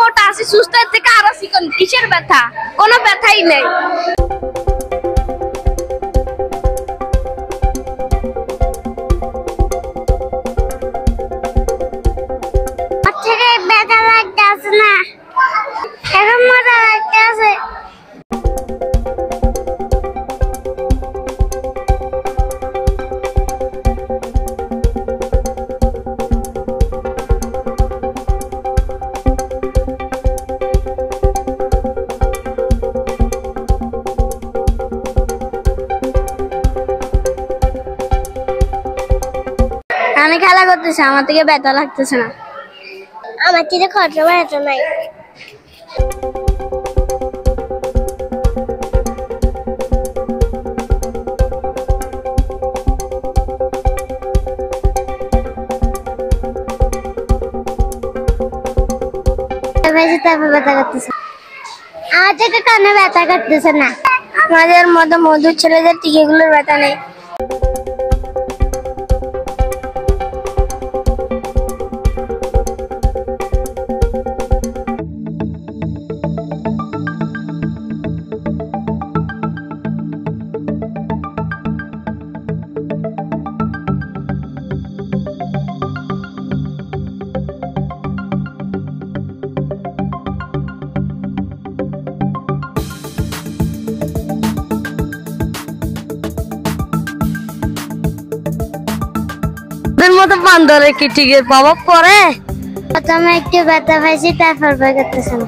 মোটা আছি, সুস্থ থেকে আরো চিকন, কিসের ব্যথা? কোনো ব্যথাই নেই। ব্যথা লাগতেছে না, এখন মজা লাগতেছে। আমি খেলা করতেছি, আমার থেকে ব্যথা লাগতেছে না। আমার থেকে খরচা ব্যথা নাই। ব্যথা করতেছে, আমার থেকে কানে ব্যথা করতেছে না। আমাদের মতো মধুর ছেলেদের টিকেগুলোর ব্যথা নেই। মতো বান্দরে কি টিকের প্রভাব পড়ে? প্রথমে একটু ব্যথা পাইছি, তারপর ভয় করতেছে না।